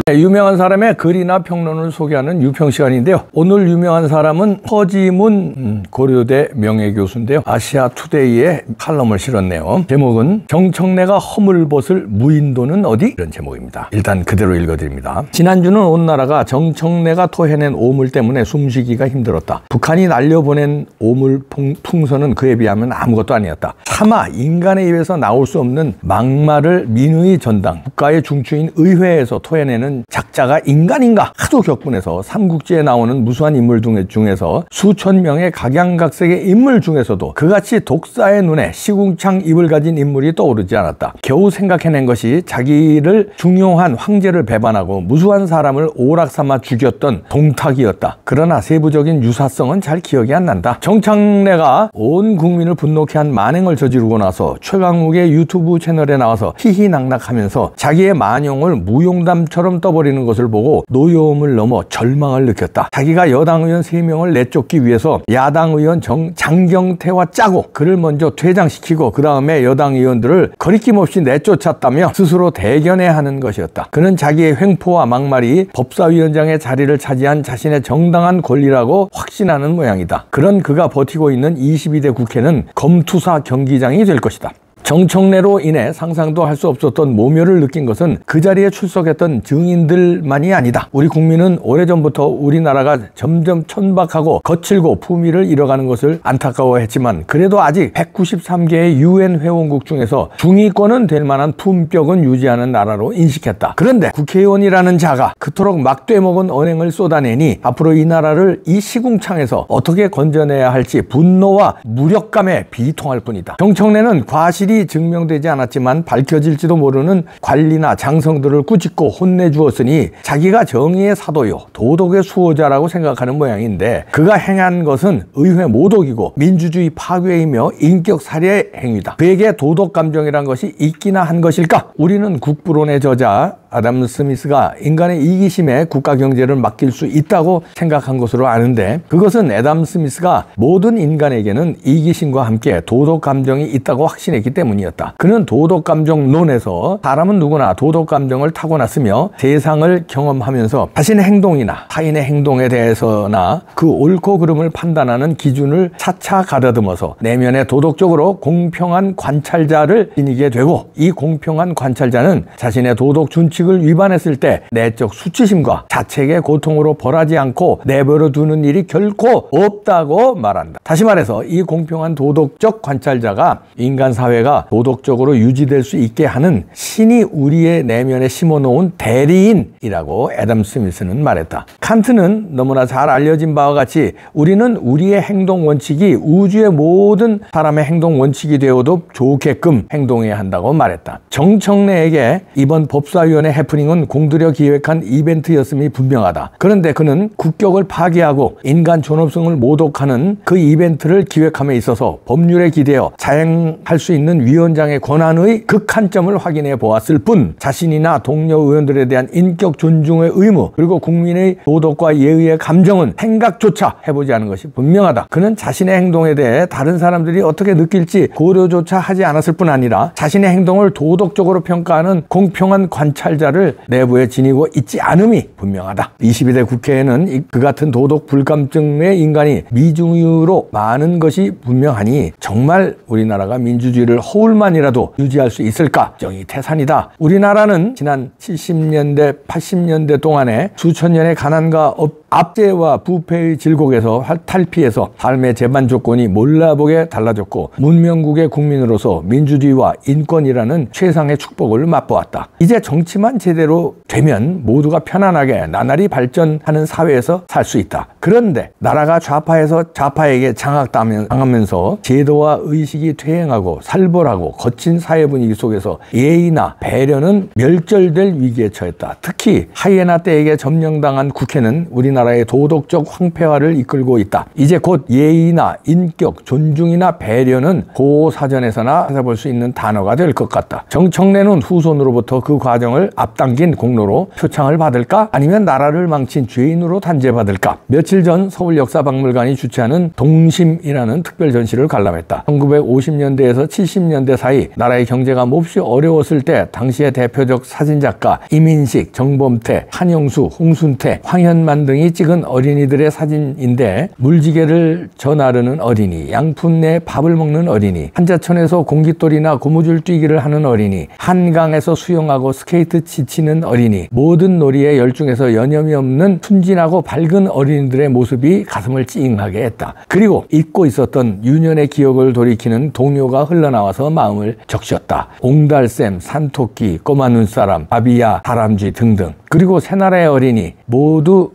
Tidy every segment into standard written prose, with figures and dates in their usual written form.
네, 유명한 사람의 글이나 평론을 소개하는 유평 시간인데요. 오늘 유명한 사람은 허지문 고려대 명예교수인데요. 아시아투데이에 칼럼을 실었네요. 제목은 정청래가 허물벗을 무인도는 어디? 이런 제목입니다. 일단 그대로 읽어드립니다. 지난주는 온 나라가 정청래가 토해낸 오물 때문에 숨쉬기가 힘들었다. 북한이 날려보낸 오물 풍선은 그에 비하면 아무것도 아니었다. 차마 인간의 입에서 나올 수 없는 막말을 민의 전당, 국가의 중추인 의회에서 토해내는 작자가 인간인가? 하도 격분해서 삼국지에 나오는 무수한 인물 중에서 수천 명의 각양각색의 인물 중에서도 그같이 독사의 눈에 시궁창 입을 가진 인물이 떠오르지 않았다. 겨우 생각해낸 것이 자기를 중용한 황제를 배반하고 무수한 사람을 오락삼아 죽였던 동탁이었다. 그러나 세부적인 유사성은 잘 기억이 안 난다. 정청래가 온 국민을 분노케 한 만행을 저지르고 나서 최강욱의 유튜브 채널에 나와서 희희낙낙하면서 자기의 만용을 무용담처럼 떠버리는 것을 보고 노여움을 넘어 절망을 느꼈다. 자기가 여당 의원 3명을 내쫓기 위해서 야당 의원 장경태와 짜고 그를 먼저 퇴장시키고 그 다음에 여당 의원들을 거리낌 없이 내쫓았다며 스스로 대견해야 하는 것이었다. 그는 자기의 횡포와 막말이 법사위원장의 자리를 차지한 자신의 정당한 권리라고 확신하는 모양이다. 그런 그가 버티고 있는 22대 국회는 검투사 경기장이 될 것이다. 정청래로 인해 상상도 할 수 없었던 모멸을 느낀 것은 그 자리에 출석했던 증인들만이 아니다. 우리 국민은 오래전부터 우리나라가 점점 천박하고 거칠고 품위를 잃어가는 것을 안타까워했지만 그래도 아직 193개의 UN 회원국 중에서 중위권은 될 만한 품격은 유지하는 나라로 인식했다. 그런데 국회의원이라는 자가 그토록 막되먹은 언행을 쏟아내니 앞으로 이 나라를 이 시궁창에서 어떻게 건져내야 할지 분노와 무력감에 비통할 뿐이다. 정청래는 과실이 증명되지 않았지만 밝혀질지도 모르는 관리나 장성들을 꾸짖고 혼내주었으니 자기가 정의의 사도요 도덕의 수호자라고 생각하는 모양인데 그가 행한 것은 의회 모독이고 민주주의 파괴이며 인격 살해 행위다. 그에게 도덕 감정이란 것이 있기나 한 것일까? 우리는 국부론의 저자 아담 스미스가 인간의 이기심에 국가 경제를 맡길 수 있다고 생각한 것으로 아는데 그것은 아담 스미스가 모든 인간에게는 이기심과 함께 도덕 감정이 있다고 확신했기 때문이었다. 그는 도덕 감정론에서 사람은 누구나 도덕 감정을 타고났으며 세상을 경험하면서 자신의 행동이나 타인의 행동에 대해서나 그 옳고 그름을 판단하는 기준을 차차 가다듬어서 내면에 도덕적으로 공평한 관찰자를 지니게 되고 이 공평한 관찰자는 자신의 도덕 준칙을 위반했을 때 내적 수치심과 자책의 고통으로 벌하지 않고 내버려 두는 일이 결코 없다고 말한다. 다시 말해서 이 공평한 도덕적 관찰자가 인간 사회가 도덕적으로 유지될 수 있게 하는 신이 우리의 내면에 심어놓은 대리인이라고 애덤 스미스는 말했다. 칸트는 너무나 잘 알려진 바와 같이 우리는 우리의 행동 원칙이 우주의 모든 사람의 행동 원칙이 되어도 좋게끔 행동해야 한다고 말했다. 정청래에게 이번 법사위원회 해프닝은 공들여 기획한 이벤트였음이 분명하다. 그런데 그는 국격을 파괴하고 인간 존엄성을 모독하는 그 이벤트를 기획함에 있어서 법률에 기대어 자행할 수 있는 위원장의 권한의 극한점을 확인해 보았을 뿐 자신이나 동료 의원들에 대한 인격 존중의 의무 그리고 국민의 도덕과 예의의 감정은 생각조차 해보지 않은 것이 분명하다. 그는 자신의 행동에 대해 다른 사람들이 어떻게 느낄지 고려조차 하지 않았을 뿐 아니라 자신의 행동을 도덕적으로 평가하는 공평한 관찰자를 내부에 지니고 있지 않음이 분명하다. 22대 국회에는 그 같은 도덕 불감증의 인간이 미중유로 많은 것이 분명하니 정말 우리나라가 민주주의를 허울만이라도 유지할 수 있을까? 정이 태산이다. 우리나라는 지난 70년대, 80년대 동안에 수천 년의 가난과 압제와 부패의 질곡에서 탈피해서 삶의 재반 조건이 몰라보게 달라졌고 문명국의 국민으로서 민주주의와 인권이라는 최상의 축복을 맛보았다. 이제 정치만 제대로 되면 모두가 편안하게 나날이 발전하는 사회에서 살 수 있다. 그런데 나라가 좌파에서 좌파에게 장악당하면서 제도와 의식이 퇴행하고 살벌하고 거친 사회 분위기 속에서 예의나 배려는 멸절될 위기에 처했다. 특히 하이에나 떼에게 점령당한 국회는 우리나라 우리나라의 도덕적 황폐화를 이끌고 있다. 이제 곧 예의나 인격, 존중이나 배려는 고사전에서나 찾아볼 수 있는 단어가 될 것 같다. 정청래는 후손으로부터 그 과정을 앞당긴 공로로 표창을 받을까? 아니면 나라를 망친 죄인으로 단죄받을까? 며칠 전 서울역사박물관이 주최하는 동심이라는 특별 전시를 관람했다. 1950년대에서 70년대 사이 나라의 경제가 몹시 어려웠을 때 당시의 대표적 사진작가 이민식, 정범태, 한영수, 홍순태, 황현만 등이 찍은 어린이들의 사진인데 물지개를 전하르는 어린이, 양푼 내 밥을 먹는 어린이, 한자천에서 공깃돌이나 고무줄 뛰기를 하는 어린이, 한강에서 수영하고 스케이트 치치는 어린이, 모든 놀이에 열중해서 여념이 없는 순진하고 밝은 어린이들의 모습이 가슴을 찡하게 했다. 그리고 잊고 있었던 유년의 기억을 돌이키는 동요가 흘러나와서 마음을 적셨다. 옹달샘, 산토끼, 꼬마 눈사람, 바비야, 다람쥐 등등. 그리고 새나라의 어린이,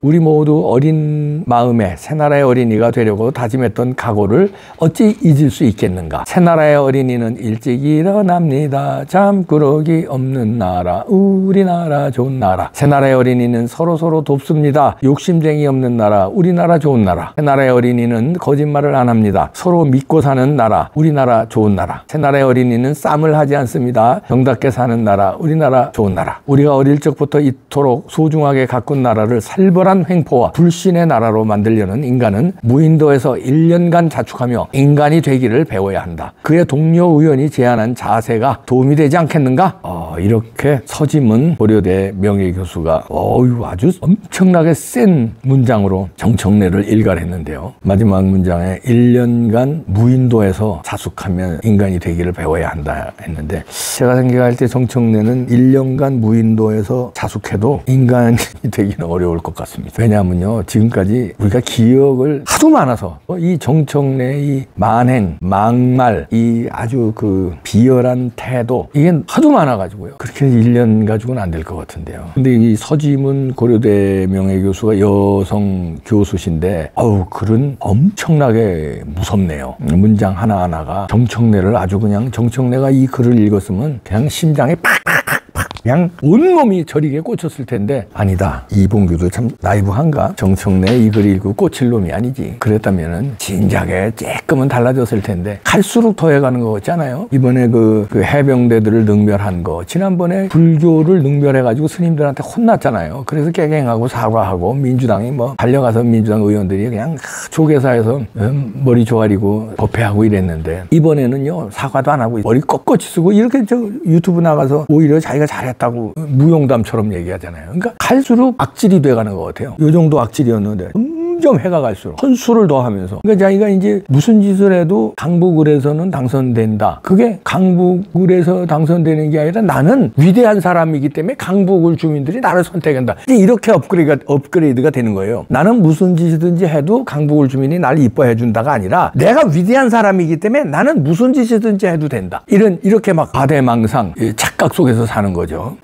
우리 모두 어린 마음에 새나라의 어린이가 되려고 다짐했던 각오를 어찌 잊을 수 있겠는가. 새나라의 어린이는 일찍 일어납니다. 잠꾸러기 없는 나라, 우리나라 좋은 나라. 새나라의 어린이는 서로서로 돕습니다. 욕심쟁이 없는 나라, 우리나라 좋은 나라. 새나라의 어린이는 거짓말을 안 합니다. 서로 믿고 사는 나라, 우리나라 좋은 나라. 새나라의 어린이는 쌈을 하지 않습니다. 정답게 사는 나라, 우리나라 좋은 나라. 우리가 어릴 적부터 이토록 소중하게 가꾼 나라를 살벌한 횡포와 불신의 나라로 만들려는 인간은 무인도에서 1년간 자축하며 인간이 되기를 배워야 한다. 그의 동료 의원이 제안한 자세가 도움이 되지 않겠는가? 이렇게 서지문 고려대 명예교수가 아주 엄청나게 센 문장으로 정청래를 일갈했는데요. 마지막 문장에 1년간 무인도에서 자숙하며 인간이 되기를 배워야 한다 했는데, 제가 생각할 때 정청래는 1년간 무인도에서 자숙해도 인간이 되기는 어려울 것 같습니다. 왜냐하면요, 지금까지 우리가 기억을 하도 많아서 이 정청래의 이 만행, 막말, 이 아주 그 비열한 태도, 이게 하도 많아가지고요. 그렇게 1년 가지고는 안 될 것 같은데요. 근데 이 서지문 고려대 명예교수가 여성 교수신데, 글은 엄청나게 무섭네요. 문장 하나하나가 정청래를 아주 그냥, 정청래가 이 글을 읽었으면 그냥 심장에 팍팍팍 그냥 온몸이 저리게 꽂혔을 텐데, 아니다. 이봉규도 참 나이브한가? 정청래 이 글 읽고 꽂힐 놈이 아니지. 그랬다면은 진작에 조금은 달라졌을 텐데, 갈수록 더해가는 거 같잖아요. 이번에 그 해병대들을 능멸한 거, 지난번에 불교를 능멸해가지고 스님들한테 혼났잖아요. 그래서 깨갱하고 사과하고 민주당이 달려가서 민주당 의원들이 그냥 조계사에서 머리 조아리고 법회하고 이랬는데, 이번에는요 사과도 안 하고 머리 꼿꼿이 쓰고 이렇게 유튜브 나가서 오히려 자기가 잘했다고 무용담처럼 얘기하잖아요. 그러니까 갈수록 악질이 돼가는 것 같아요. 요 정도 악질이었는데 점점 해가 갈수록 헌수를 더하면서, 그러니까 자기가 이제 무슨 짓을 해도 강북을에서는 당선된다. 그게 강북을에서 당선되는 게 아니라 나는 위대한 사람이기 때문에 강북을 주민들이 나를 선택한다. 이렇게 업그레이드가 되는 거예요. 나는 무슨 짓이든지 해도 강북을 주민이 나를 이뻐해 준다가 아니라 내가 위대한 사람이기 때문에 나는 무슨 짓이든지 해도 된다. 이렇게 막 과대망상, 착각 속에서 사는 거죠.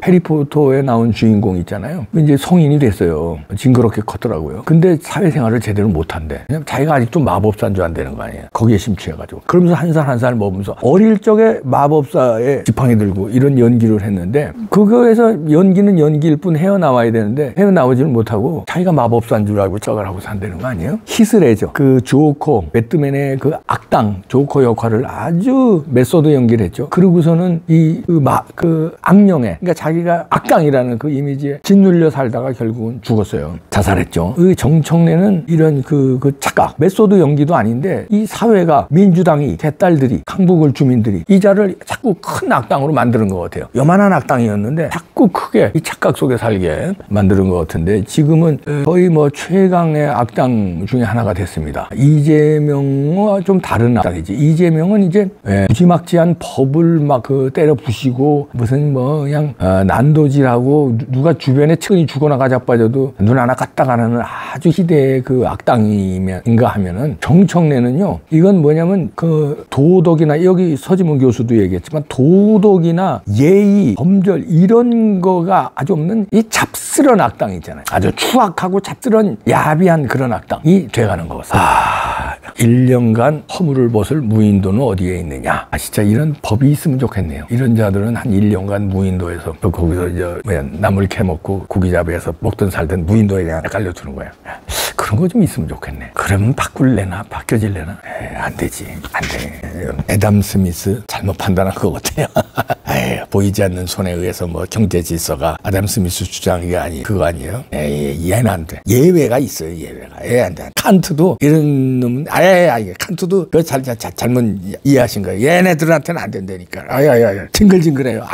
해리포터에 나온 주인공 있잖아요. 이제 성인이 됐어요. 징그럽게 컸더라고요. 근데 사회생활을 제대로 못한대. 그냥 자기가 아직도 마법사인 줄 안다는 거 아니에요. 거기에 심취해가지고. 그러면서 한 살 한 살 먹으면서 어릴 적에 마법사의 지팡이 들고 이런 연기를 했는데, 그거에서 연기는 연기일 뿐 헤어나와야 되는데 헤어나오지는 못하고 자기가 마법사인 줄 알고 쩍을 하고 산다는 거 아니에요? 히스레죠. 그 조커, 배트맨의 그 악당 조커 역할을 아주 메소드 연기를 했죠. 그러고서는 그 악령에, 그러니까 자기가 악당이라는 그 이미지에 짓눌려 살다가 결국은 죽었어요. 자살했죠. 정청래는 이런 그 착각, 메소드 연기도 아닌데, 이 사회가, 민주당이, 개딸들이, 강북을 주민들이 이 자를 자꾸 큰 악당으로 만드는 것 같아요. 요만한 악당이었는데 자꾸 크게 이 착각 속에 살게 만드는 것 같은데, 지금은 거의 최강의 악당 중에 하나가 됐습니다. 이재명과 좀 다른 악당이지. 이재명은 이제 무지막지한 법을 막 때려 부시고 무슨 그냥 난도질하고, 누가 주변에 측은히 죽거나 가자빠져도 눈 하나 까딱하는 아주 희대의 그 악당인가 하면은, 정청래는요, 이건 뭐냐면 그 도덕이나, 여기 서지문 교수도 얘기했지만 도덕이나 예의, 범절 이런 거가 아주 없는 이 잡스런 악당 있잖아요. 아주 추악하고 잡스런 야비한 그런 악당이 돼가는 것 같습니다. 1년간 허물을 벗을 무인도는 어디에 있느냐. 진짜 이런 법이 있으면 좋겠네요. 이런 자들은 한 1년간 무인도에서 또 거기서 나물 캐먹고 고기잡이에서 먹든 살든 무인도에 그냥 깔려두는 거야. 그런 거 좀 있으면 좋겠네. 그러면 바꿀래나 바뀌어질래나? 안 되지. 안 돼. 애담 스미스 잘못 판단한 것 같아요. 보이지 않는 손에 의해서 뭐 경제 질서가 아담 스미스 주장이 그거 아니에요? 얘는 안 돼. 예외가 있어요. 예외가. 안 돼. 칸트도 이런 놈은 칸트도 그 잘못 이해하신 거예요. 얘네들한테는 안 된다니까. 징글징글해요.